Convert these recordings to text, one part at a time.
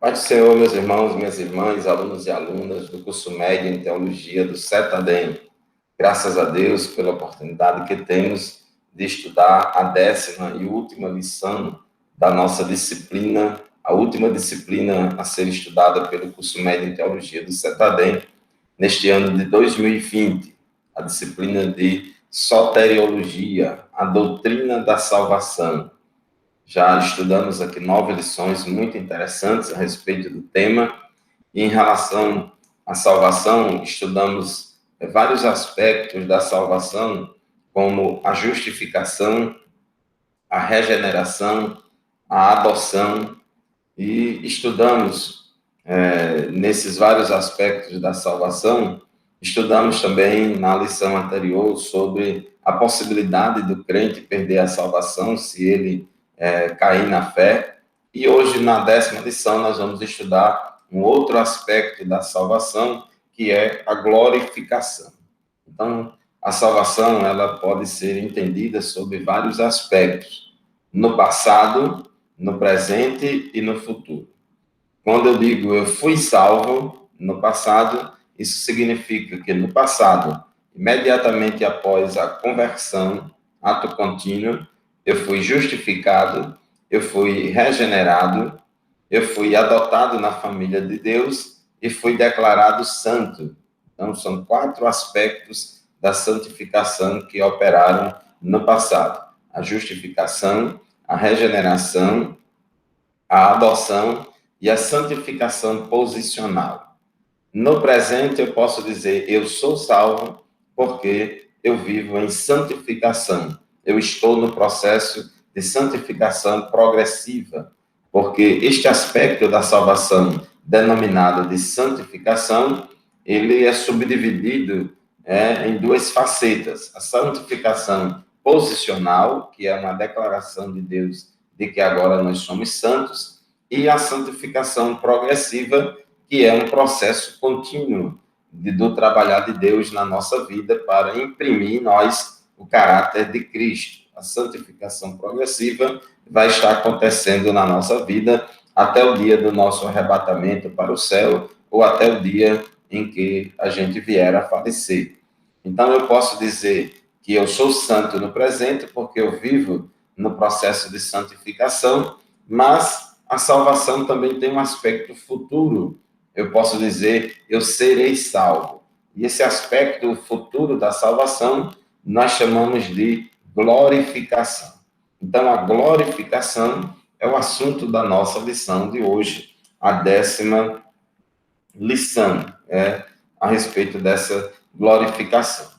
Pai do Senhor, meus irmãos, minhas irmãs, alunos e alunas do curso médio em Teologia do CETADEM. Graças a Deus pela oportunidade que temos de estudar a 10ª e última lição da nossa disciplina, a última disciplina a ser estudada pelo curso médio em Teologia do CETADEM, neste ano de 2020, a disciplina de Soteriologia, a doutrina da salvação. Já estudamos aqui 9 lições muito interessantes a respeito do tema, e em relação à salvação, estudamos vários aspectos da salvação, como a justificação, a regeneração, a adoção, e estudamos nesses vários aspectos da salvação. Estudamos também na lição anterior sobre a possibilidade do crente perder a salvação se ele cair na fé. E hoje, na 10ª lição, nós vamos estudar um outro aspecto da salvação, que é a glorificação. Então, a salvação ela pode ser entendida sob vários aspectos: no passado, no presente e no futuro. Quando eu digo eu fui salvo no passado, isso significa que no passado, imediatamente após a conversão, ato contínuo, eu fui justificado, eu fui regenerado, eu fui adotado na família de Deus e fui declarado santo. Então, são 4 aspectos da santificação que operaram no passado: a justificação, a regeneração, a adoção e a santificação posicional. No presente, eu posso dizer, eu sou salvo porque eu vivo em santificação. Eu estou no processo de santificação progressiva, porque este aspecto da salvação, denominado de santificação, ele é subdividido em 2 facetas: a santificação posicional, que é uma declaração de Deus de que agora nós somos santos, e a santificação progressiva, que é um processo contínuo do trabalhar de Deus na nossa vida para imprimir em nós o caráter de Cristo. A santificação progressiva vai estar acontecendo na nossa vida até o dia do nosso arrebatamento para o céu, ou até o dia em que a gente vier a falecer. Então, eu posso dizer que eu sou santo no presente, porque eu vivo no processo de santificação, mas a salvação também tem um aspecto futuro. Eu posso dizer, eu serei salvo. E esse aspecto futuro da salvação, nós chamamos de glorificação. Então, a glorificação é o assunto da nossa lição de hoje, a 10ª lição, a respeito dessa glorificação.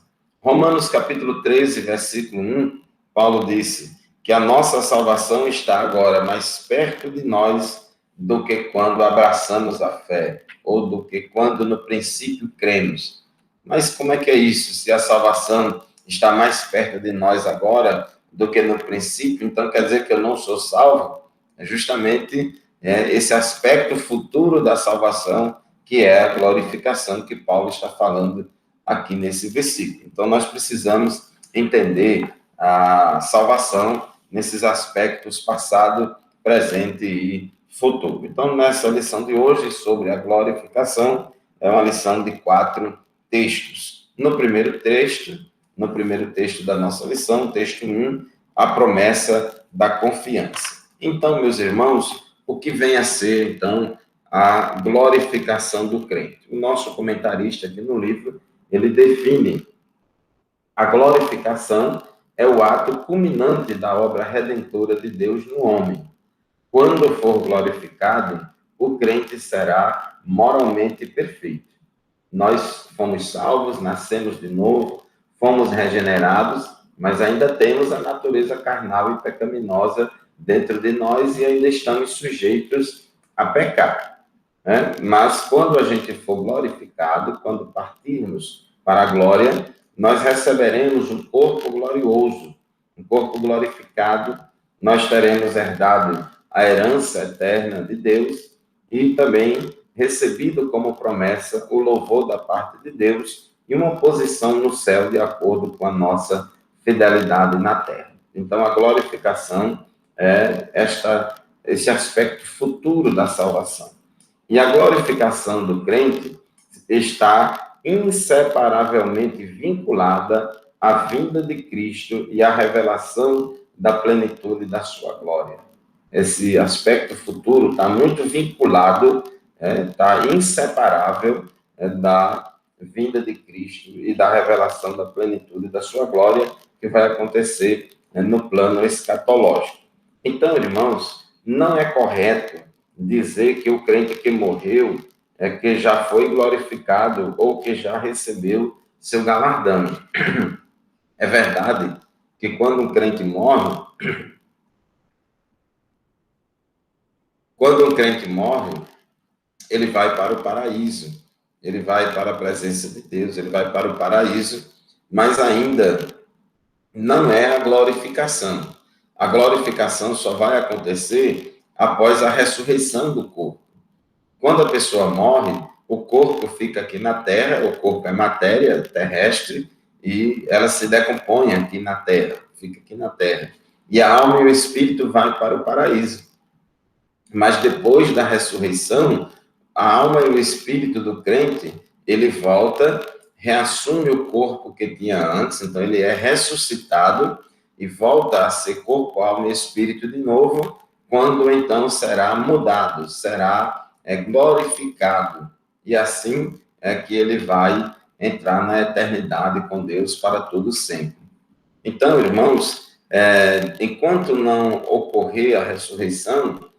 Romanos capítulo 13, versículo 1, Paulo disse que a nossa salvação está agora mais perto de nós do que quando abraçamos a fé, ou do que quando no princípio cremos. Mas como é que é isso? Se a salvação está mais perto de nós agora do que no princípio, então quer dizer que eu não sou salvo? É justamente esse aspecto futuro da salvação, que é a glorificação que Paulo está falando aqui nesse versículo. Então, nós precisamos entender a salvação nesses aspectos passado, presente e futuro. Então, nessa lição de hoje, sobre a glorificação, é uma lição de 4 textos. No primeiro texto da nossa lição, texto 1, a promessa da confiança. Então, meus irmãos, o que vem a ser, então, a glorificação do crente? O nosso comentarista aqui no livro, ele define a glorificação é o ato culminante da obra redentora de Deus no homem. Quando for glorificado, o crente será moralmente perfeito. Nós fomos salvos, nascemos de novo, fomos regenerados, mas ainda temos a natureza carnal e pecaminosa dentro de nós e ainda estamos sujeitos a pecar. Mas quando a gente for glorificado, quando partirmos para a glória, nós receberemos um corpo glorioso, um corpo glorificado. Nós teremos herdado a herança eterna de Deus e também recebido como promessa o louvor da parte de Deus e uma posição no céu de acordo com a nossa fidelidade na terra. Então, a glorificação é esse aspecto futuro da salvação. E a glorificação do crente está inseparavelmente vinculada à vinda de Cristo e à revelação da plenitude da sua glória. Esse aspecto futuro está muito vinculado, está inseparável da vinda de Cristo e da revelação da plenitude da sua glória, que vai acontecer no plano escatológico. Então, irmãos, não é correto dizer que o crente que morreu é que já foi glorificado ou que já recebeu seu galardão. É verdade que quando um crente morre, ele vai para o paraíso, ele vai para a presença de Deus, ele vai para o paraíso, mas ainda não é a glorificação. A glorificação só vai acontecer após a ressurreição do corpo. Quando a pessoa morre, o corpo fica aqui na terra, o corpo é matéria terrestre e ela se decompõe aqui na terra, fica aqui na terra. E a alma e o espírito vai para o paraíso. Mas depois da ressurreição, a alma e o espírito do crente, ele volta, reassume o corpo que tinha antes, então ele é ressuscitado e volta a ser corpo, alma e espírito de novo, quando então será mudado, será glorificado. E assim é que ele vai entrar na eternidade com Deus para todo sempre. Então, irmãos, enquanto não ocorrer a ressurreição,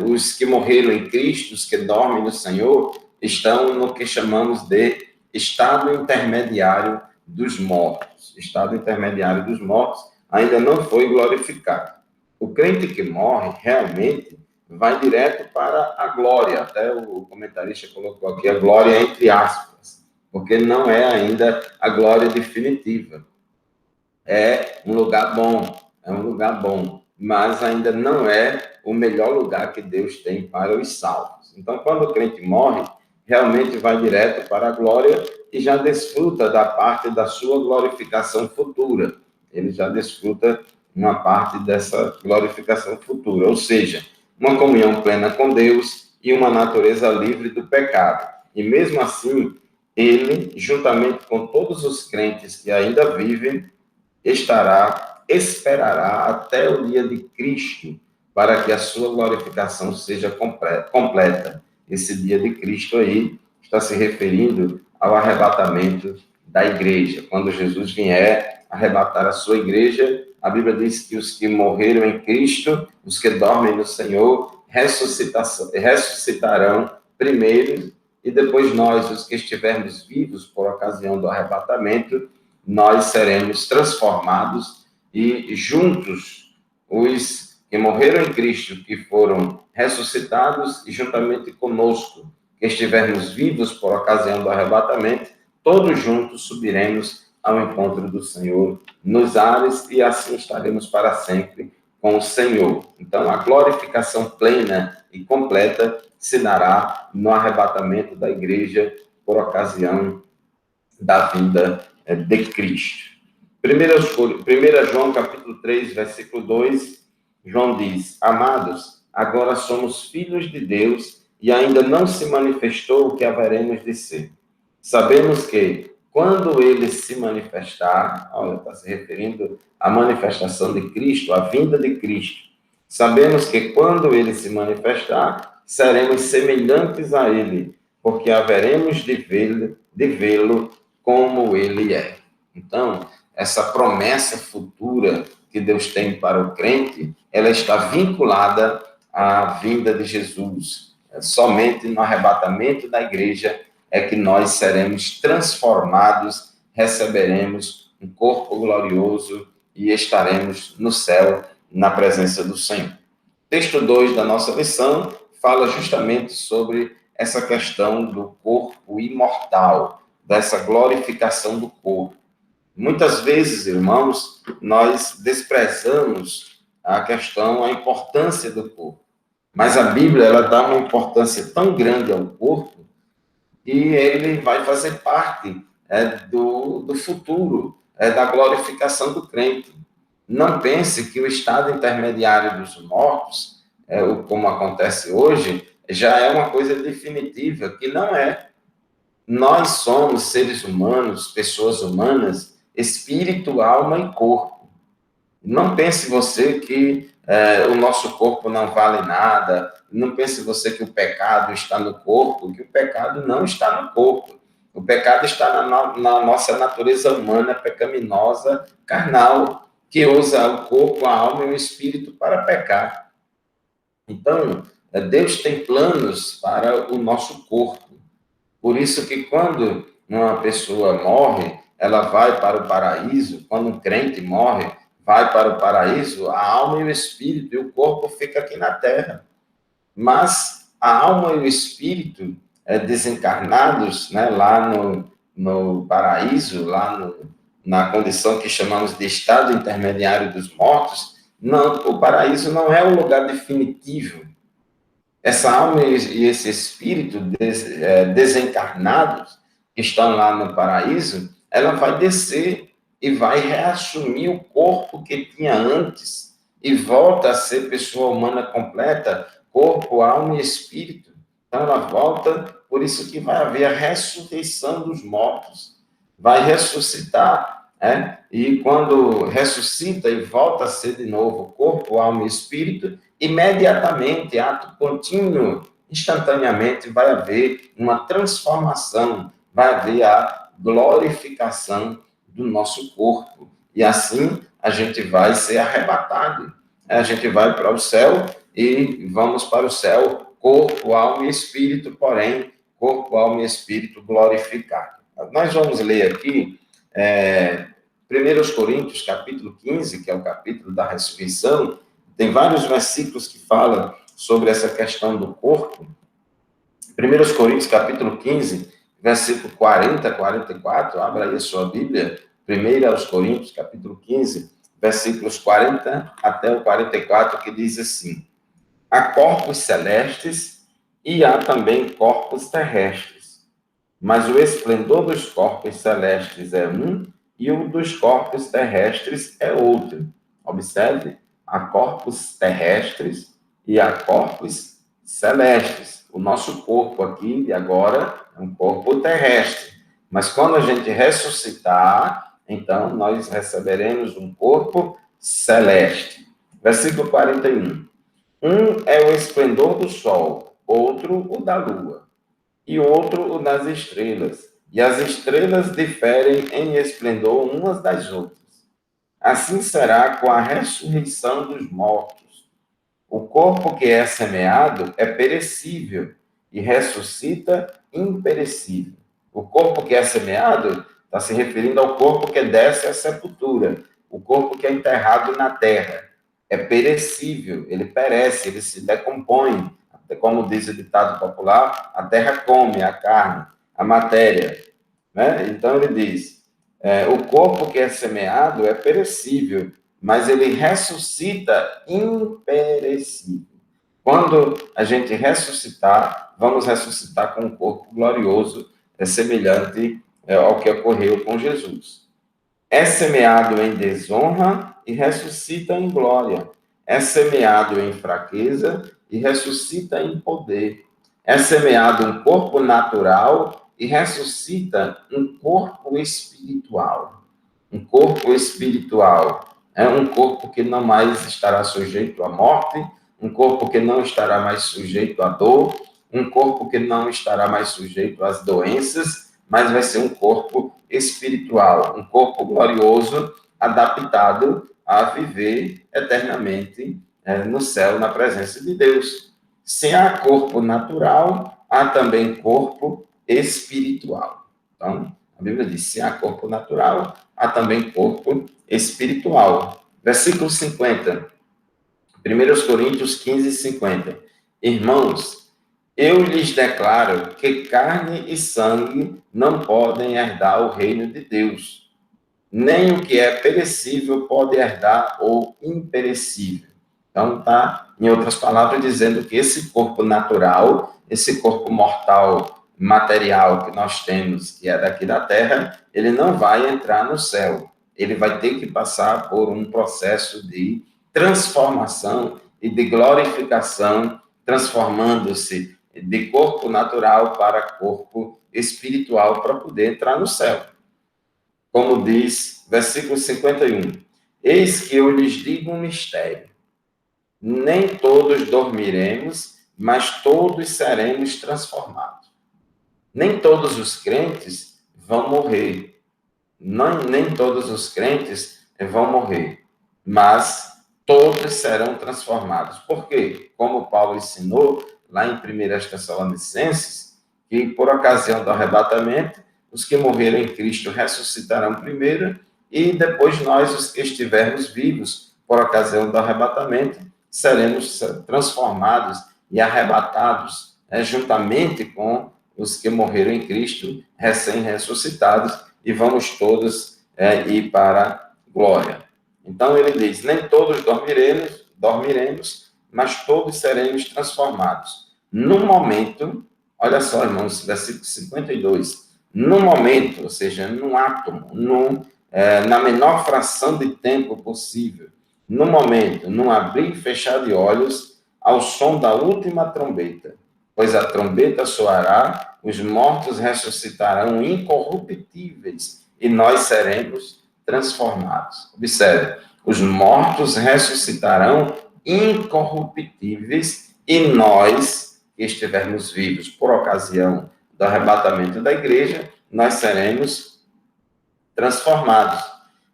os que morreram em Cristo, os que dormem no Senhor, estão no que chamamos de estado intermediário dos mortos. Estado intermediário dos mortos ainda não foi glorificado. O crente que morre, realmente, vai direto para a glória. Até o comentarista colocou aqui a glória entre aspas, porque não é ainda a glória definitiva. É um lugar bom, mas ainda não é o melhor lugar que Deus tem para os salvos. Então, quando o crente morre, realmente vai direto para a glória e já desfruta da parte da sua glorificação futura. Ele já desfruta uma parte dessa glorificação futura, ou seja, uma comunhão plena com Deus e uma natureza livre do pecado. E mesmo assim, ele, juntamente com todos os crentes que ainda vivem, esperará até o dia de Cristo para que a sua glorificação seja completa. Esse dia de Cristo aí está se referindo ao arrebatamento da igreja. Quando Jesus vier arrebatar a sua igreja, a Bíblia diz que os que morreram em Cristo, os que dormem no Senhor, ressuscitarão primeiro, e depois nós, os que estivermos vivos por ocasião do arrebatamento, nós seremos transformados e juntos, os que morreram em Cristo, que foram ressuscitados, e juntamente conosco, que estivermos vivos por ocasião do arrebatamento, todos juntos subiremos ao encontro do Senhor nos ares e assim estaremos para sempre com o Senhor. Então, a glorificação plena e completa se dará no arrebatamento da igreja por ocasião da vinda de Cristo. 1 João capítulo 3, versículo 2, João diz: Amados, agora somos filhos de Deus e ainda não se manifestou o que haveremos de ser. Sabemos que, quando ele se manifestar, olha, está se referindo à manifestação de Cristo, à vinda de Cristo. Sabemos que, quando ele se manifestar, seremos semelhantes a ele, porque haveremos de vê-lo como ele é. Então, essa promessa futura que Deus tem para o crente, ela está vinculada à vinda de Jesus. Somente no arrebatamento da igreja é que nós seremos transformados, receberemos um corpo glorioso e estaremos no céu, na presença do Senhor. Texto 2 da nossa lição fala justamente sobre essa questão do corpo imortal, dessa glorificação do corpo. Muitas vezes, irmãos, nós desprezamos a importância do corpo. Mas a Bíblia, ela dá uma importância tão grande ao corpo que ele vai fazer parte do futuro, da glorificação do crente. Não pense que o estado intermediário dos mortos, como acontece hoje, já é uma coisa definitiva, que não é. Nós somos seres humanos, pessoas humanas, espírito, alma e corpo. Não pense você que o nosso corpo não vale nada, não pense você que o pecado está no corpo, que o pecado não está no corpo. O pecado está na nossa natureza humana, pecaminosa, carnal, que usa o corpo, a alma e o espírito para pecar. Então, Deus tem planos para o nosso corpo. Por isso que quando uma pessoa morre, ela vai para o paraíso. Quando um crente morre, vai para o paraíso, a alma e o espírito, e o corpo fica aqui na terra. Mas a alma e o espírito, desencarnados, né, lá no paraíso, lá na condição que chamamos de estado intermediário dos mortos, não, o paraíso não é o lugar definitivo. Essa alma e esse espírito desencarnados, que estão lá no paraíso, ela vai descer e vai reassumir o corpo que tinha antes e volta a ser pessoa humana completa, corpo, alma e espírito. Então ela volta, por isso que vai haver a ressurreição dos mortos. Vai ressuscitar, e quando ressuscita e volta a ser de novo corpo, alma e espírito, imediatamente, ato contínuo, instantaneamente vai haver uma transformação, vai haver a glorificação do nosso corpo. E assim a gente vai ser arrebatado. A gente vai para o céu e vamos para o céu, corpo, alma e espírito, porém, corpo, alma e espírito glorificado. Nós vamos ler aqui 1 Coríntios, capítulo 15, que é o capítulo da ressurreição. Tem vários versículos que falam sobre essa questão do corpo. 1 Coríntios, capítulo 15, versículo 40, 44, abra aí a sua Bíblia. 1 Coríntios, capítulo 15, versículos 40 até o 44, que diz assim: há corpos celestes e há também corpos terrestres, mas o esplendor dos corpos celestes é um e o dos corpos terrestres é outro. Observe, há corpos terrestres e há corpos celestes. O nosso corpo aqui, de agora, é um corpo terrestre. Mas quando a gente ressuscitar, então nós receberemos um corpo celeste. Versículo 41. Um é o esplendor do sol, outro o da lua, e outro o das estrelas. E as estrelas diferem em esplendor umas das outras. Assim será com a ressurreição dos mortos. O corpo que é semeado é perecível e ressuscita imperecível. O corpo que é semeado está se referindo ao corpo que desce à sepultura, o corpo que é enterrado na terra. É perecível, ele perece, ele se decompõe. Como diz o ditado popular, a terra come a carne, a matéria. Né? Então ele diz, o corpo que é semeado é perecível, mas ele ressuscita imperecível. Quando a gente ressuscitar, vamos ressuscitar com um corpo glorioso, semelhante ao que ocorreu com Jesus. É semeado em desonra e ressuscita em glória. É semeado em fraqueza e ressuscita em poder. É semeado um corpo natural e ressuscita um corpo espiritual. Um corpo espiritual é um corpo que não mais estará sujeito à morte, um corpo que não estará mais sujeito à dor, um corpo que não estará mais sujeito às doenças, mas vai ser um corpo espiritual, um corpo glorioso, adaptado a viver eternamente no céu, na presença de Deus. Se há corpo natural, há também corpo espiritual. Então, a Bíblia diz, se há corpo natural, há também corpo espiritual. Versículo 50, 1 Coríntios 15, 50. Irmãos, eu lhes declaro que carne e sangue não podem herdar o reino de Deus, nem o que é perecível pode herdar o imperecível. Então, está, em outras palavras, dizendo que esse corpo natural, esse corpo mortal, material que nós temos, que é daqui da Terra, ele não vai entrar no céu. Ele vai ter que passar por um processo de transformação e de glorificação, transformando-se de corpo natural para corpo espiritual, para poder entrar no céu. Como diz, versículo 51, eis que eu lhes digo um mistério, nem todos dormiremos, mas todos seremos transformados. Nem todos os crentes vão morrer, nem todos os crentes vão morrer, mas todos serão transformados. Por quê? Como Paulo ensinou lá em 1 Tessalonicenses, que por ocasião do arrebatamento, os que morreram em Cristo ressuscitarão primeiro, e depois nós, os que estivermos vivos por ocasião do arrebatamento, seremos transformados e arrebatados, juntamente com os que morreram em Cristo, recém-ressuscitados, e vamos todos ir para a glória. Então ele diz, nem todos dormiremos, mas todos seremos transformados. No momento, olha só, irmãos, versículo 52, no momento, ou seja, num átomo, na menor fração de tempo possível, no momento, num abrir e fechar de olhos, ao som da última trombeta, pois a trombeta soará, os mortos ressuscitarão incorruptíveis e nós seremos transformados. Observe, os mortos ressuscitarão incorruptíveis e nós, que estivermos vivos por ocasião do arrebatamento da igreja, nós seremos transformados.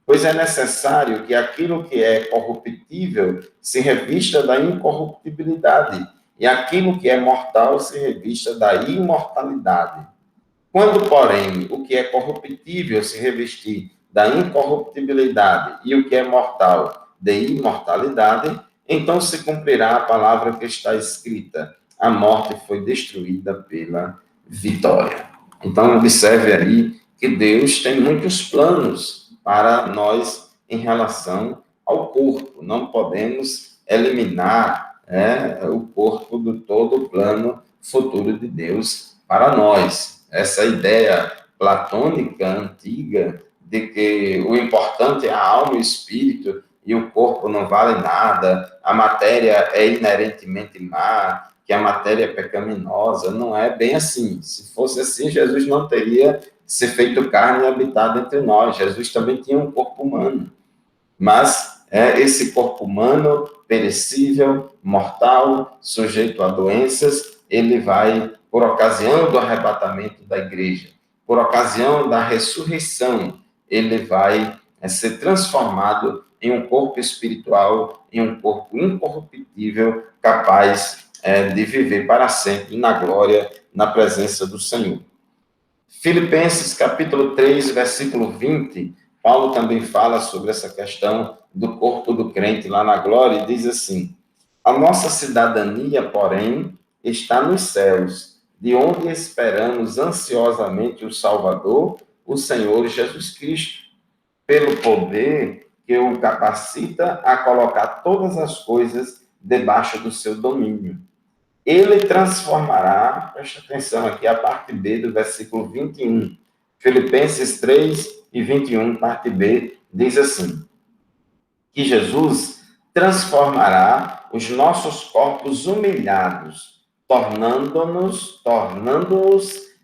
Pois é necessário que aquilo que é corruptível se revista da incorruptibilidade e aquilo que é mortal se revista da imortalidade. Quando, porém, o que é corruptível se revestir da incorruptibilidade e o que é mortal de imortalidade, então se cumprirá a palavra que está escrita: a morte foi destruída pela vitória. Então, observe aí que Deus tem muitos planos para nós em relação ao corpo. Não podemos eliminar o corpo do todo o plano futuro de Deus para nós. Essa ideia platônica antiga de que o importante é a alma e o espírito e o corpo não vale nada, a matéria é inerentemente má, que a matéria é pecaminosa, não é bem assim. Se fosse assim, Jesus não teria se feito carne e habitado entre nós. Jesus também tinha um corpo humano. Mas esse corpo humano, perecível, mortal, sujeito a doenças, ele vai, por ocasião do arrebatamento da igreja, por ocasião da ressurreição, ele vai ser transformado em um corpo espiritual, em um corpo incorruptível, capaz de viver para sempre na glória, na presença do Senhor. Filipenses capítulo 3, versículo 20, Paulo também fala sobre essa questão do corpo do crente lá na glória e diz assim: a nossa cidadania, porém, está nos céus, de onde esperamos ansiosamente o Salvador, o Senhor Jesus Cristo, pelo poder que o capacita a colocar todas as coisas debaixo do seu domínio. Ele transformará, preste atenção aqui, a parte B do versículo 21, Filipenses 3 e 21, parte B, diz assim, que Jesus transformará os nossos corpos humilhados, tornando-os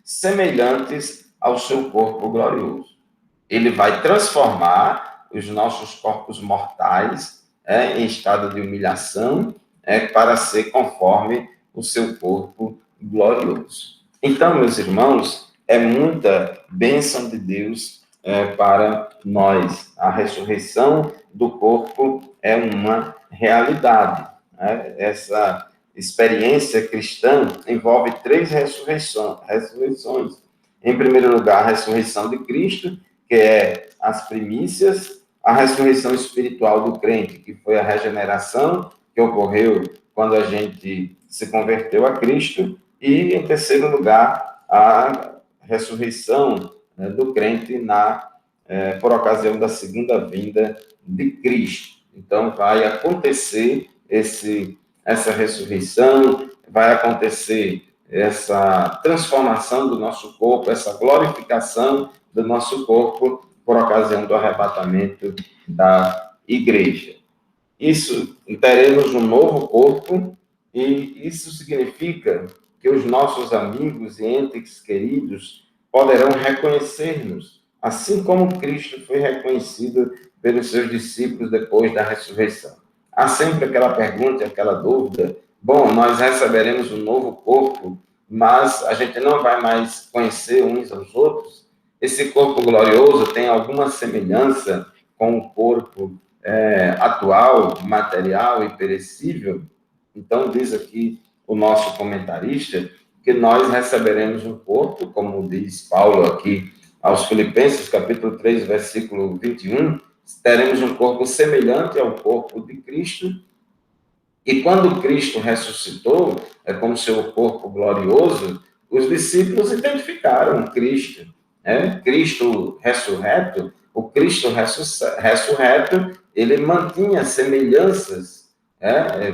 semelhantes ao seu corpo glorioso. Ele vai transformar os nossos corpos mortais em estado de humilhação para ser conforme o seu corpo glorioso. Então, meus irmãos, é muita bênção de Deus para nós. A ressurreição do corpo é uma realidade. Essa experiência cristã envolve 3 ressurreições. Em primeiro lugar, a ressurreição de Cristo, que é as primícias, a ressurreição espiritual do crente, que foi a regeneração que ocorreu quando a gente se converteu a Cristo, e, em terceiro lugar, a ressurreição do crente por ocasião da segunda vinda de Cristo. Então, vai acontecer essa ressurreição, vai acontecer essa transformação do nosso corpo, essa glorificação do nosso corpo por ocasião do arrebatamento da igreja. Isso, teremos um novo corpo, e isso significa que os nossos amigos e entes queridos poderão reconhecer-nos, assim como Cristo foi reconhecido pelos seus discípulos depois da ressurreição. Há sempre aquela pergunta, aquela dúvida: bom, nós receberemos um novo corpo, mas a gente não vai mais conhecer uns aos outros? Esse corpo glorioso tem alguma semelhança com o corpo atual, material e perecível? Então, diz aqui o nosso comentarista que nós receberemos um corpo, como diz Paulo aqui aos Filipenses, capítulo 3, versículo 21, teremos um corpo semelhante ao corpo de Cristo. E quando Cristo ressuscitou, como seu corpo glorioso, os discípulos identificaram Cristo. Cristo ressurreto, o Cristo ressurreto, ele mantinha semelhanças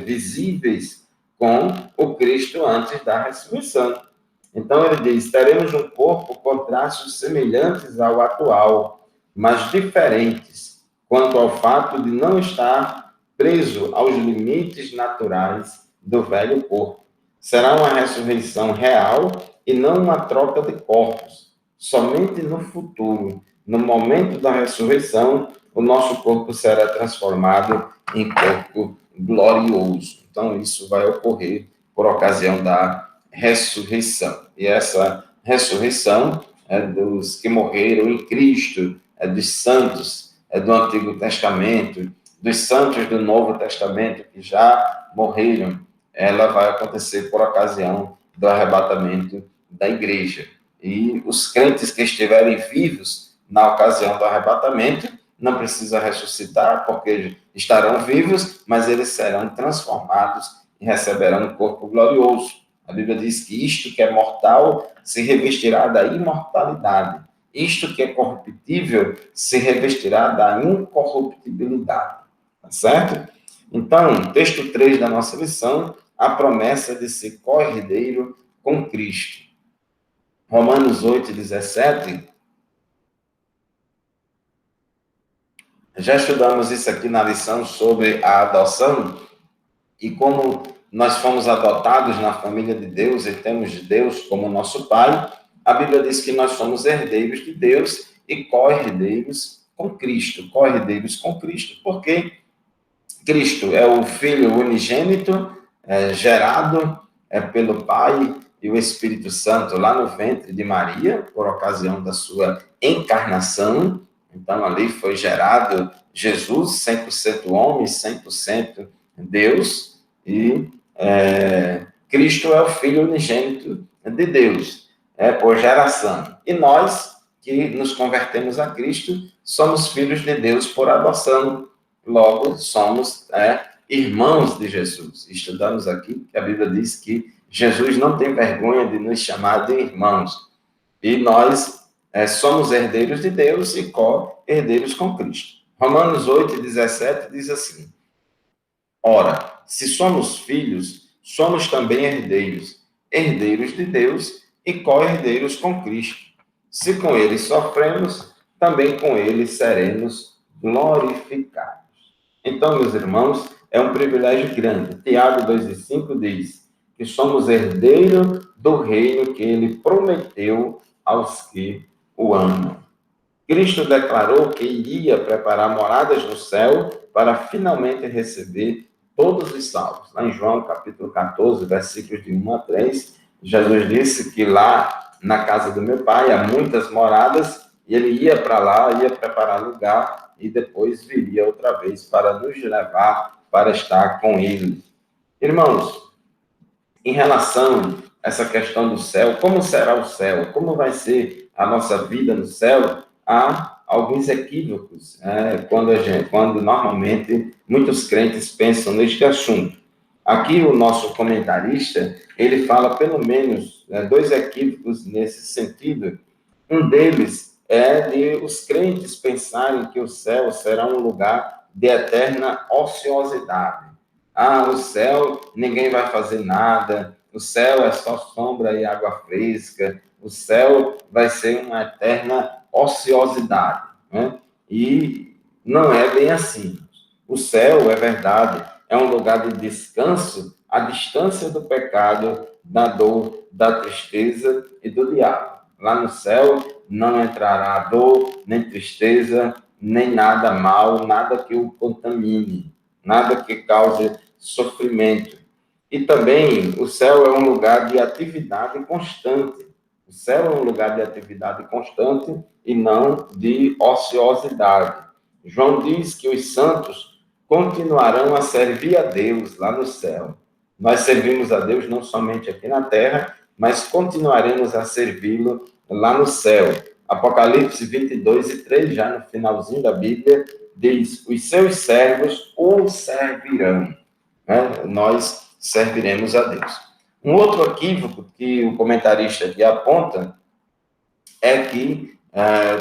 visíveis com o Cristo antes da ressurreição. Então ele diz: teremos um corpo com traços semelhantes ao atual, mas diferentes quanto ao fato de não estar preso aos limites naturais do velho corpo. Será uma ressurreição real e não uma troca de corpos. Somente no futuro, no momento da ressurreição, o nosso corpo será transformado em corpo glorioso. Então, isso vai ocorrer por ocasião da ressurreição. E essa ressurreição é dos que morreram em Cristo, é dos santos, é do Antigo Testamento, dos santos do Novo Testamento que já morreram. Ela vai acontecer por ocasião do arrebatamento da igreja. E os crentes que estiverem vivos na ocasião do arrebatamento não precisam ressuscitar, porque estarão vivos, mas eles serão transformados e receberão um corpo glorioso. A Bíblia diz que isto que é mortal se revestirá da imortalidade. Isto que é corruptível se revestirá da incorruptibilidade. Tá certo? Então, texto 3 da nossa lição, a promessa de ser co-herdeiro com Cristo. Romanos 8, 17. Já estudamos isso aqui na lição sobre a adoção e como nós fomos adotados na família de Deus e temos Deus como nosso Pai. A Bíblia diz que nós somos herdeiros de Deus e co-herdeiros com Cristo. Co-herdeiros com Cristo, porque Cristo é o Filho unigênito, gerado pelo Pai e o Espírito Santo lá no ventre de Maria, por ocasião da sua encarnação. Então, ali foi gerado Jesus, 100% homem, 100% Deus, e Cristo é o Filho unigênito de Deus, por geração. E nós, que nos convertemos a Cristo, somos filhos de Deus por adoção. Logo, somos irmãos de Jesus. Estudamos aqui que a Bíblia diz que Jesus não tem vergonha de nos chamar de irmãos. E nós somos herdeiros de Deus e co-herdeiros com Cristo. Romanos 8, 17 diz assim: ora, se somos filhos, somos também herdeiros, herdeiros de Deus e co-herdeiros com Cristo. Se com ele sofremos, também com ele seremos glorificados. Então, meus irmãos, é um privilégio grande. Tiago 2,5 diz que somos herdeiros do reino que ele prometeu aos que o amam. Cristo declarou que iria preparar moradas no céu para finalmente receber todos os salvos. Lá em João, capítulo 14, versículos de 1 a 3, Jesus disse que lá na casa do meu pai há muitas moradas, e ele ia para lá, ia preparar lugar, e depois viria outra vez para nos levar para estar com ele. Irmãos, em relação a essa questão do céu, como será o céu? Como vai ser a nossa vida no céu? Há alguns equívocos quando normalmente muitos crentes pensam neste assunto. Aqui o nosso comentarista, ele fala pelo menos 2 equívocos nesse sentido. Um deles é de os crentes pensarem que o céu será um lugar de eterna ociosidade. O céu, ninguém vai fazer nada, o céu é só sombra e água fresca, o céu vai ser uma eterna ociosidade, né? E não é bem assim. O céu, é verdade, é um lugar de descanso a distância do pecado, da dor, da tristeza e do diabo. Lá no céu não entrará dor, nem tristeza, nem nada mal, nada que o contamine, nada que cause sofrimento. E também o céu é um lugar de atividade constante. O céu é um lugar de atividade constante e não de ociosidade. João diz que os santos continuarão a servir a Deus lá no céu. Nós servimos a Deus não somente aqui na terra, mas continuaremos a servi-lo lá no céu. Apocalipse 22:3, já no finalzinho da Bíblia, diz: os seus servos o servirão. Nós serviremos a Deus. Um outro equívoco que o comentarista aqui aponta é que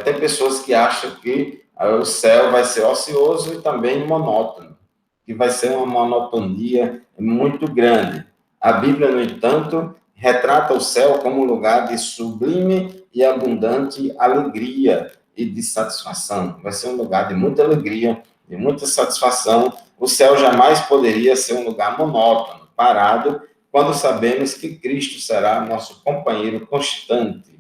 tem pessoas que acham que o céu vai ser ocioso e também monótono, que vai ser uma monotonia muito grande. A Bíblia, no entanto, retrata o céu como um lugar de sublime e abundante alegria e de satisfação. Vai ser um lugar de muita alegria, de muita satisfação. O céu jamais poderia ser um lugar monótono, parado, quando sabemos que Cristo será nosso companheiro constante.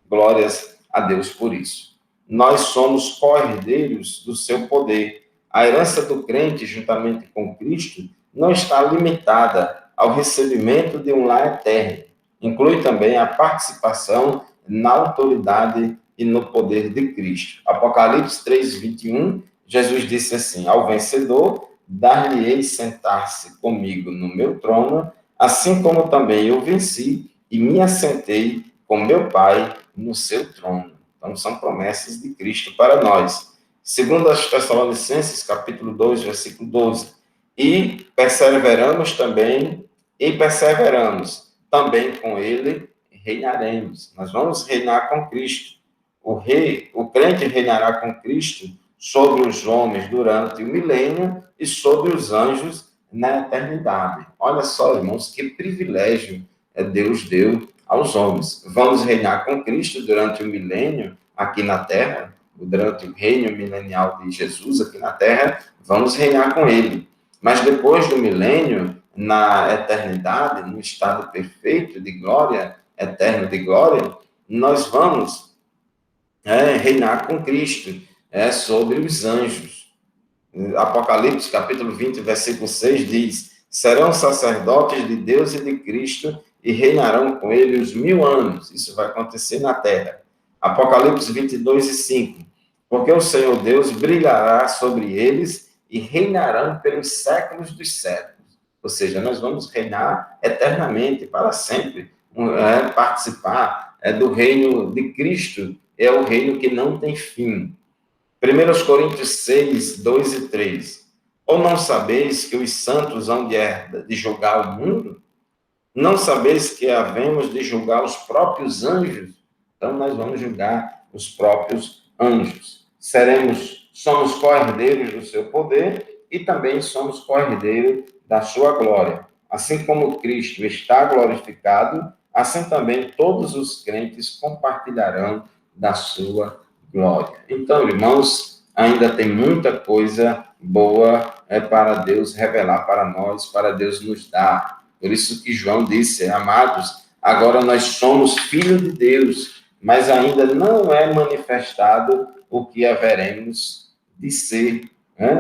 Glórias a Deus por isso. Nós somos co-herdeiros do seu poder. A herança do crente, juntamente com Cristo, não está limitada ao recebimento de um lar eterno. Inclui também a participação na autoridade e no poder de Cristo. Apocalipse 3:21, Jesus disse assim: ao vencedor, dar-lhe-ei sentar-se comigo no meu trono, assim como também eu venci e me assentei com meu Pai no seu trono. Então, são promessas de Cristo para nós. Segundo as Tessalonicenses, capítulo 2, versículo 12. E perseveramos também com ele reinaremos. Nós vamos reinar com Cristo. O crente reinará com Cristo sobre os homens durante o milênio e sobre os anjos na eternidade. Olha só, irmãos, que privilégio Deus deu aos homens. Vamos reinar com Cristo durante o milênio aqui na terra, durante o reino milenial de Jesus aqui na terra, vamos reinar com ele. Mas depois do milênio, na eternidade, no estado perfeito de glória, eterno de glória, nós vamos reinar com Cristo sobre os anjos. Apocalipse, capítulo 20, versículo 6, diz: serão sacerdotes de Deus e de Cristo e reinarão com ele os 1000 anos. Isso vai acontecer na terra. Apocalipse 22:5. Porque o Senhor Deus brilhará sobre eles e reinarão pelos séculos dos séculos. Ou seja, nós vamos reinar eternamente, para sempre, participar do reino de Cristo. É o reino que não tem fim. 1 Coríntios 6, 2 e 3. Ou não sabeis que os santos hão de julgar o mundo? Não sabeis que havemos de julgar os próprios anjos? Então, nós vamos julgar os próprios anjos. Somos co-herdeiros do seu poder e também somos co-herdeiros da sua glória. Assim como Cristo está glorificado, assim também todos os crentes compartilharão da sua glória. Então, irmãos, ainda tem muita coisa boa para Deus revelar para nós, para Deus nos dar. Por isso que João disse: amados, agora nós somos filhos de Deus, mas ainda não é manifestado o que haveremos de ser.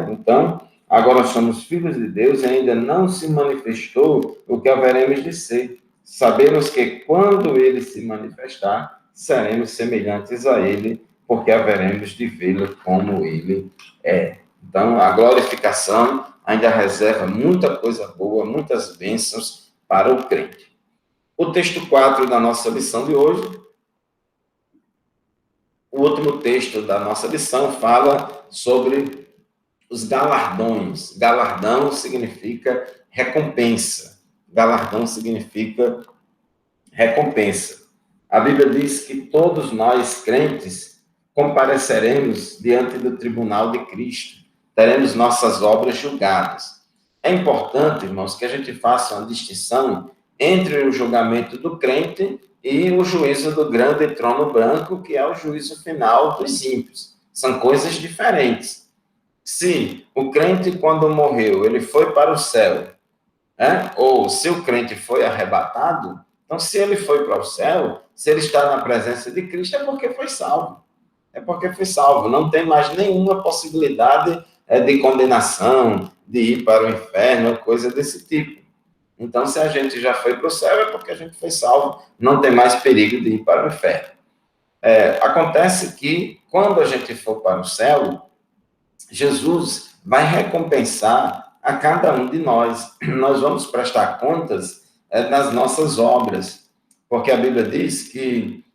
Então, agora somos filhos de Deus e ainda não se manifestou o que haveremos de ser. Sabemos que quando ele se manifestar, seremos semelhantes a ele, porque haveremos de vê-lo como ele é. Então, a glorificação ainda reserva muita coisa boa, muitas bênçãos para o crente. O texto 4 da nossa lição de hoje, o último texto da nossa lição, fala sobre os galardões. Galardão significa recompensa. Galardão significa recompensa. A Bíblia diz que todos nós, crentes, compareceremos diante do tribunal de Cristo. Teremos nossas obras julgadas. É importante, irmãos, que a gente faça uma distinção entre o julgamento do crente e o juízo do grande trono branco, que é o juízo final dos ímpios. São coisas diferentes. Se o crente, quando morreu, ele foi para o céu, Ou se o crente foi arrebatado, então se ele foi para o céu, se ele está na presença de Cristo, é porque foi salvo. É porque foi salvo. Não tem mais nenhuma possibilidade de condenação, de ir para o inferno, coisa desse tipo. Então, se a gente já foi para o céu, é porque a gente foi salvo, não tem mais perigo de ir para o inferno. Acontece que, quando a gente for para o céu, Jesus vai recompensar a cada um de nós. Nós vamos prestar contas das nossas obras, porque a Bíblia diz que,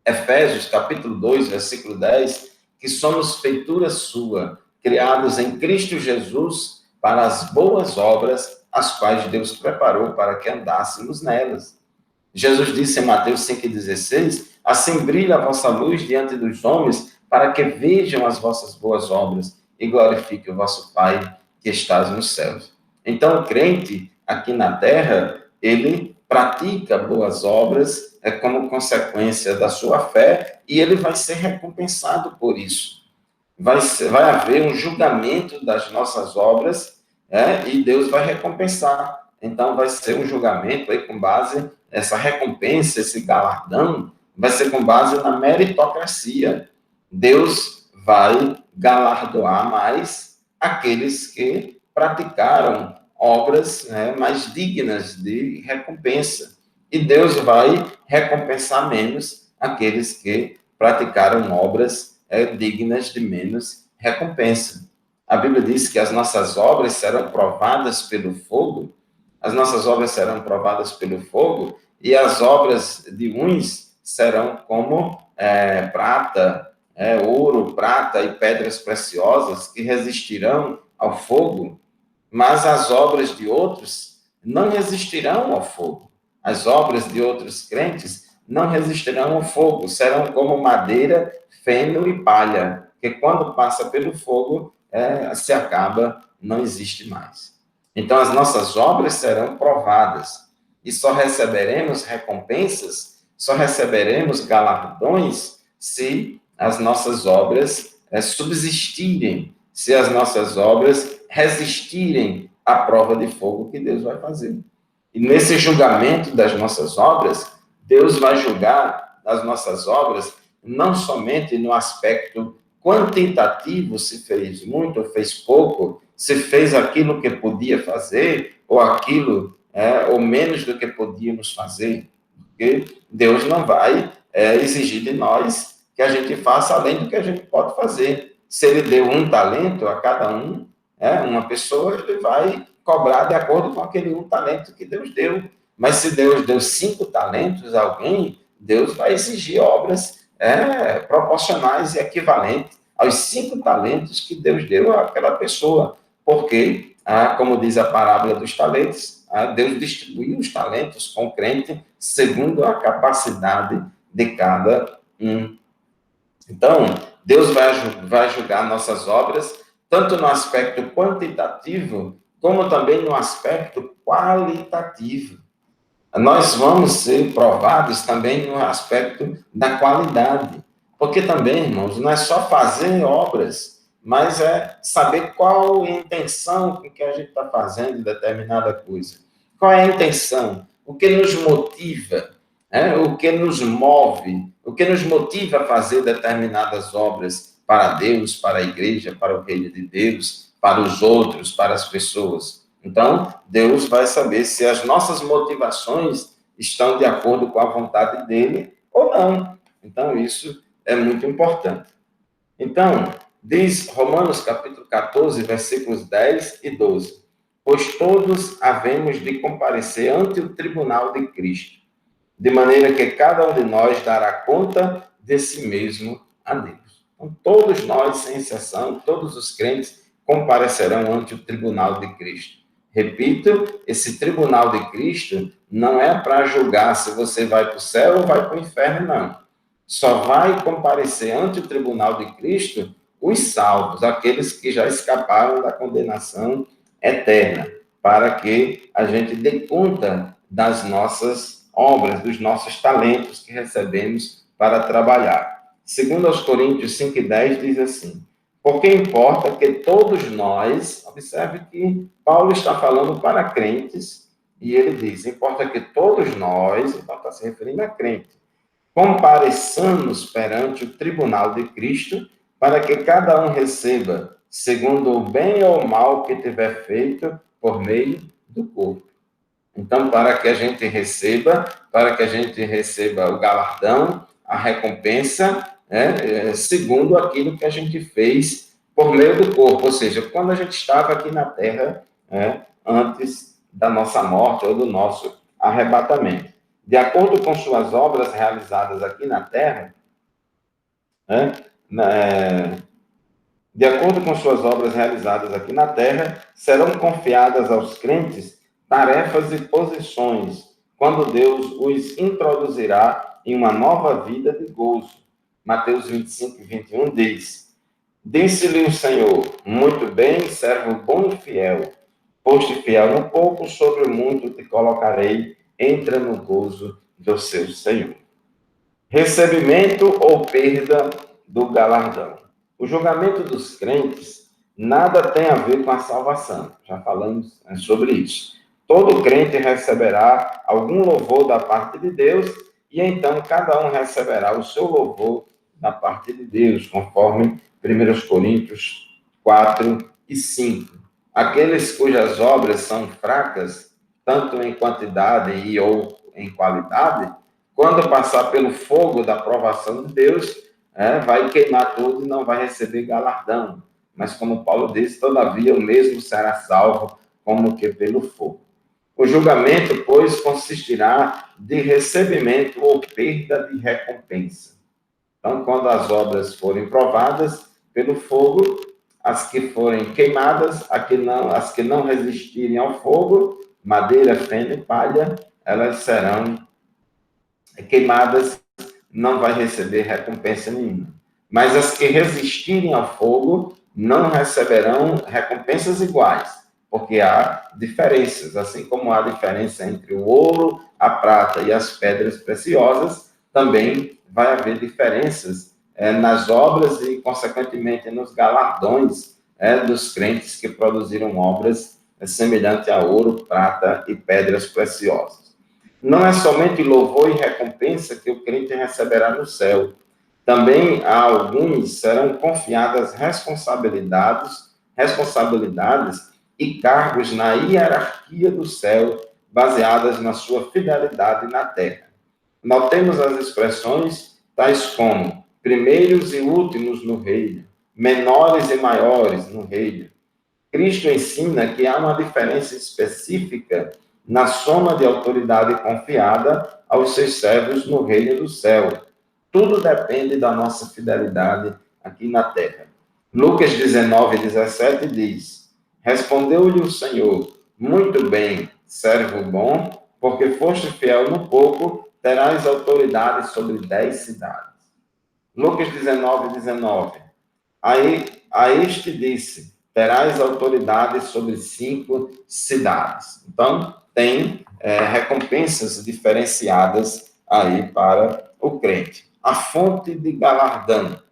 Efésios, capítulo 2, versículo 10, que somos feitura sua, criados em Cristo Jesus para as boas obras, as quais Deus preparou para que andássemos nelas. Jesus disse em Mateus 5,16, assim brilha a vossa luz diante dos homens, para que vejam as vossas boas obras e glorifiquem o vosso Pai que estás nos céus. Então, o crente aqui na terra, ele pratica boas obras como consequência da sua fé e ele vai ser recompensado por isso. Vai haver um julgamento das nossas obras e Deus vai recompensar. Então, vai ser um julgamento aí com base, essa recompensa, esse galardão, vai ser com base na meritocracia. Deus vai galardoar mais aqueles que praticaram obras mais dignas de recompensa. E Deus vai recompensar menos aqueles que praticaram obras dignas de menos recompensa. A Bíblia diz que as nossas obras serão provadas pelo fogo, as nossas obras serão provadas pelo fogo, e as obras de uns serão como prata, ouro, prata e pedras preciosas que resistirão ao fogo, mas as obras de outros não resistirão ao fogo. As obras de outros crentes não resistirão ao fogo, serão como madeira, feno e palha, que quando passa pelo fogo, se acaba, não existe mais. Então, as nossas obras serão provadas, e só receberemos recompensas, só receberemos galardões, se as nossas obras subsistirem, se as nossas obras resistirem à prova de fogo que Deus vai fazer. E nesse julgamento das nossas obras, Deus vai julgar as nossas obras não somente no aspecto quantitativo, se fez muito ou fez pouco, se fez aquilo que podia fazer ou aquilo ou menos do que podíamos fazer, porque Deus não vai exigir de nós que a gente faça além do que a gente pode fazer. Se ele deu um talento a cada um, uma pessoa, ele vai cobrar de acordo com aquele um talento que Deus deu. Mas se Deus deu 5 talentos a alguém, Deus vai exigir obras proporcionais e equivalentes aos 5 talentos que Deus deu àquela pessoa. Porque, como diz a parábola dos talentos, Deus distribuiu os talentos com o crente segundo a capacidade de cada um. Então, Deus vai julgar nossas obras, tanto no aspecto quantitativo, como também no aspecto qualitativo. Nós vamos ser provados também no aspecto da qualidade. Porque também, irmãos, não é só fazer obras, mas é saber qual é a intenção com que a gente está fazendo determinada coisa. Qual é a intenção? O que nos motiva? O que nos move? O que nos motiva a fazer determinadas obras para Deus, para a igreja, para o reino de Deus, para os outros, para as pessoas? Então, Deus vai saber se as nossas motivações estão de acordo com a vontade dele ou não. Então, isso é muito importante. Então, diz Romanos capítulo 14, versículos 10 e 12. Pois todos havemos de comparecer ante o tribunal de Cristo, de maneira que cada um de nós dará conta de si mesmo a Deus. Então, todos nós, sem exceção, todos os crentes comparecerão ante o tribunal de Cristo. Repito, esse tribunal de Cristo não é para julgar se você vai para o céu ou vai para o inferno, não. Só vai comparecer ante o tribunal de Cristo os salvos, aqueles que já escaparam da condenação eterna, para que a gente dê conta das nossas obras, dos nossos talentos que recebemos para trabalhar. Segundo aos Coríntios 5:10 diz assim: Porque importa que todos nós, observe que Paulo está falando para crentes, e ele diz, importa que todos nós, então está se referindo a crente, compareçamos perante o tribunal de Cristo, para que cada um receba, segundo o bem ou o mal que tiver feito por meio do corpo. Então, para que a gente receba o galardão, a recompensa, segundo aquilo que a gente fez por meio do corpo, ou seja, quando a gente estava aqui na terra, antes da nossa morte ou do nosso arrebatamento. De acordo com suas obras realizadas aqui na terra, de acordo com suas obras realizadas aqui na terra, serão confiadas aos crentes tarefas e posições, quando Deus os introduzirá em uma nova vida de gozo. Mateus 25, 21 diz, disse-lhe o Senhor, muito bem, servo bom e fiel, foste fiel no pouco, sobre o muito te colocarei, entra no gozo do seu Senhor. Recebimento ou perda do galardão. O julgamento dos crentes nada tem a ver com a salvação. Já falamos sobre isso. Todo crente receberá algum louvor da parte de Deus e então cada um receberá o seu louvor da parte de Deus, conforme 1 Coríntios 4 e 5. Aqueles cujas obras são fracas, tanto em quantidade e ou em qualidade, quando passar pelo fogo da provação de Deus, vai queimar tudo e não vai receber galardão. Mas como Paulo disse, todavia o mesmo será salvo como que pelo fogo. O julgamento, pois, consistirá de recebimento ou perda de recompensa. Então, quando as obras forem provadas pelo fogo, as que forem queimadas, as que não resistirem ao fogo, madeira, feno e palha, elas serão queimadas, não vai receber recompensa nenhuma. Mas as que resistirem ao fogo não receberão recompensas iguais, porque há diferenças, assim como há diferença entre o ouro, a prata e as pedras preciosas, também vai haver diferenças nas obras e, consequentemente, nos galardões dos crentes que produziram obras semelhantes a ouro, prata e pedras preciosas. Não é somente louvor e recompensa que o crente receberá no céu. Também a alguns serão confiadas responsabilidades e cargos na hierarquia do céu, baseadas na sua fidelidade na terra. Notemos as expressões tais como primeiros e últimos no reino, menores e maiores no reino. Cristo ensina que há uma diferença específica na soma de autoridade confiada aos seus servos no reino do céu. Tudo depende da nossa fidelidade aqui na terra. Lucas 19, 17 diz, respondeu-lhe o Senhor, muito bem, servo bom, porque foste fiel no pouco, terás autoridade sobre 10 cidades. Lucas 19, 19, a este disse, terás autoridade sobre 5 cidades. Então, tem recompensas diferenciadas aí para o crente. A fonte de galardão.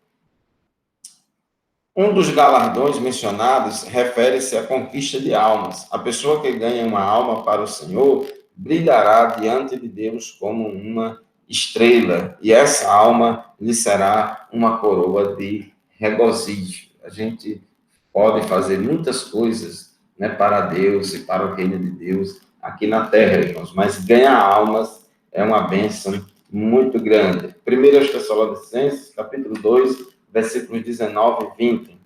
Um dos galardões mencionados refere-se à conquista de almas. A pessoa que ganha uma alma para o Senhor brilhará diante de Deus como uma estrela, e essa alma lhe será uma coroa de regozijo. A gente pode fazer muitas coisas para Deus e para o reino de Deus aqui na terra, irmãos, mas ganhar almas é uma bênção muito grande. 1 Tessalonicenses, capítulo 2, versículos 19 e 20.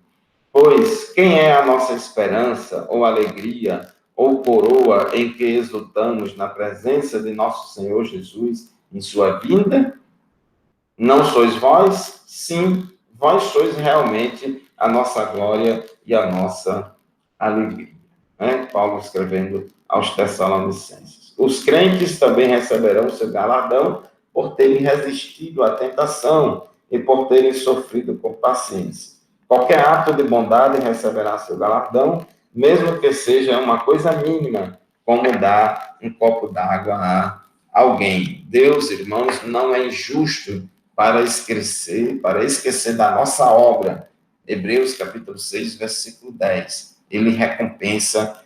Pois quem é a nossa esperança, ou alegria, ou coroa em que exultamos na presença de nosso Senhor Jesus em sua vinda? Não sois vós? Sim, vós sois realmente a nossa glória e a nossa alegria. Paulo escrevendo aos Tessalonicenses. Os crentes também receberão seu galardão por terem resistido à tentação e por terem sofrido com paciência. Qualquer ato de bondade receberá seu galardão, mesmo que seja uma coisa mínima, como dar um copo d'água a alguém. Deus, irmãos, não é injusto para esquecer da nossa obra. Hebreus capítulo 6, versículo 10. Ele recompensa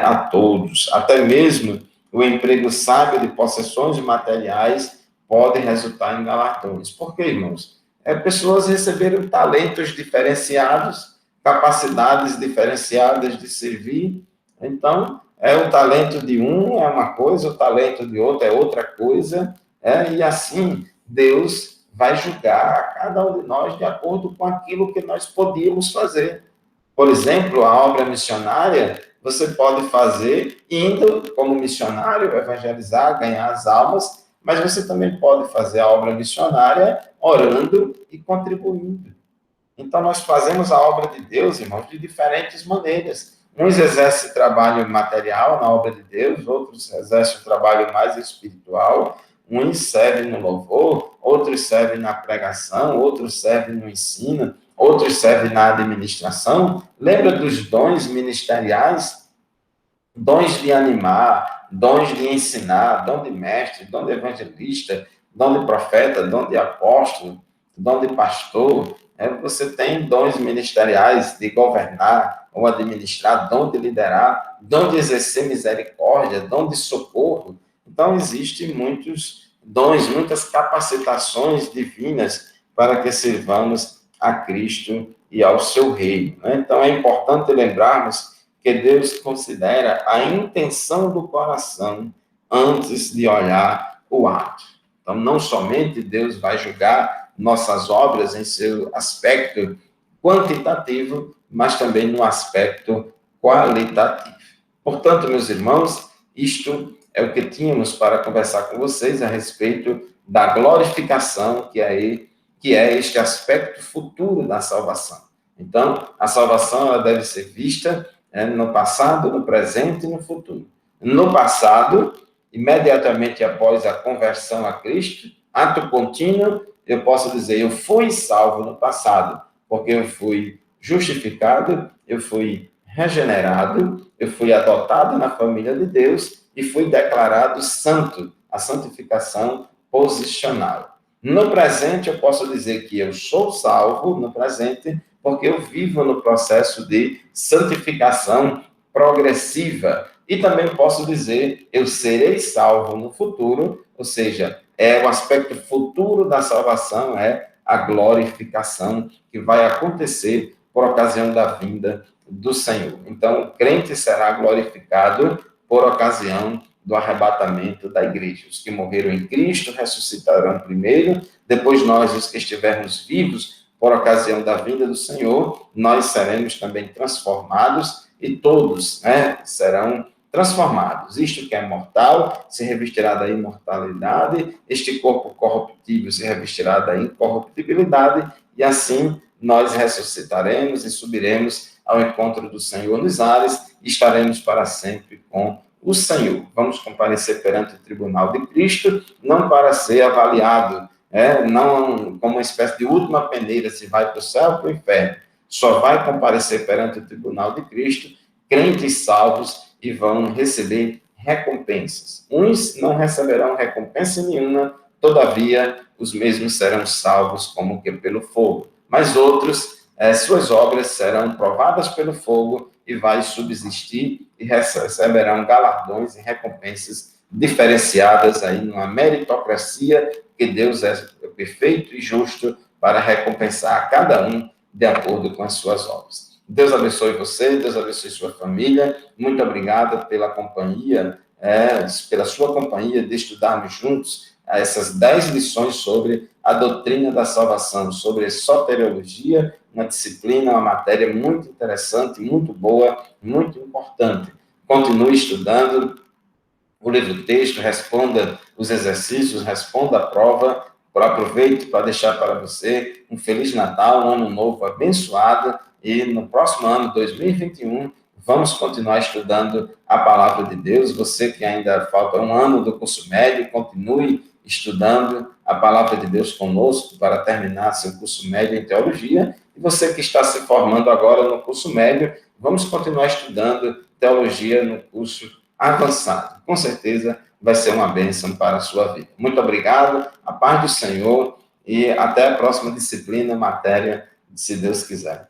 a todos. Até mesmo o emprego sábio de possessões materiais pode resultar em galardões. Por quê, irmãos? Pessoas receberam talentos diferenciados, capacidades diferenciadas de servir. Então, o talento de um é uma coisa, o talento de outro é outra coisa, e assim Deus vai julgar a cada um de nós de acordo com aquilo que nós podíamos fazer. Por exemplo, a obra missionária, você pode fazer indo como missionário, evangelizar, ganhar as almas, mas você também pode fazer a obra missionária orando e contribuindo. Então, nós fazemos a obra de Deus, irmãos, de diferentes maneiras. Uns exercem trabalho material na obra de Deus, outros exercem um trabalho mais espiritual, uns servem no louvor, outros servem na pregação, outros servem no ensino, outros servem na administração. Lembra dos dons ministeriais? Dons de animar, dons de ensinar, dom de mestre, dom de evangelista, dom de profeta, dom de apóstolo, dom de pastor. Você tem dons ministeriais de governar ou administrar, dom de liderar, dom de exercer misericórdia, dom de socorro. Então, existem muitos dons, muitas capacitações divinas para que sirvamos a Cristo e ao seu reino. Então, é importante lembrarmos que Deus considera a intenção do coração antes de olhar o ato. Então, não somente Deus vai julgar nossas obras em seu aspecto quantitativo, mas também no aspecto qualitativo. Portanto, meus irmãos, isto é o que tínhamos para conversar com vocês a respeito da glorificação, que é este aspecto futuro da salvação. Então, a salvação ela deve ser vista no passado, no presente e no futuro. No passado, imediatamente após a conversão a Cristo, ato contínuo, eu posso dizer, eu fui salvo no passado, porque eu fui justificado, eu fui regenerado, eu fui adotado na família de Deus e fui declarado santo, a santificação posicional. No presente, eu posso dizer que eu sou salvo no presente, porque eu vivo no processo de santificação progressiva. E também posso dizer, eu serei salvo no futuro, ou seja, o aspecto futuro da salvação é a glorificação que vai acontecer por ocasião da vinda do Senhor. Então, o crente será glorificado por ocasião do arrebatamento da igreja. Os que morreram em Cristo ressuscitarão primeiro, depois nós, os que estivermos vivos, por ocasião da vinda do Senhor, nós seremos também transformados e todos serão transformados. Isto que é mortal se revestirá da imortalidade, este corpo corruptível se revestirá da incorruptibilidade, e assim nós ressuscitaremos e subiremos ao encontro do Senhor nos ares e estaremos para sempre com o Senhor. Vamos comparecer perante o tribunal de Cristo, não para ser avaliado, não como uma espécie de última peneira, se vai para o céu ou para o inferno. Só vai comparecer perante o tribunal de Cristo crentes salvos e vão receber recompensas. Uns não receberão recompensa nenhuma, todavia os mesmos serão salvos como que pelo fogo. Mas outros, suas obras serão provadas pelo fogo e vai subsistir e receberão galardões e recompensas diferenciadas aí numa meritocracia, que Deus é perfeito e justo para recompensar a cada um de acordo com as suas obras. Deus abençoe você, Deus abençoe sua família. Muito obrigado pela companhia, pela sua companhia de estudarmos juntos essas 10 lições sobre a doutrina da salvação, sobre soteriologia, uma disciplina, uma matéria muito interessante, muito boa, muito importante. Continue estudando o livro-texto, responda os exercícios, responda a prova. Aproveito para deixar para você um Feliz Natal, um Ano Novo abençoado, e no próximo ano, 2021, vamos continuar estudando a Palavra de Deus. Você que ainda falta um ano do curso médio, continue estudando a Palavra de Deus conosco para terminar seu curso médio em Teologia. E você que está se formando agora no curso médio, vamos continuar estudando Teologia no curso avançado. Com certeza vai ser uma bênção para a sua vida. Muito obrigado, a paz do Senhor, e até a próxima disciplina, matéria, se Deus quiser.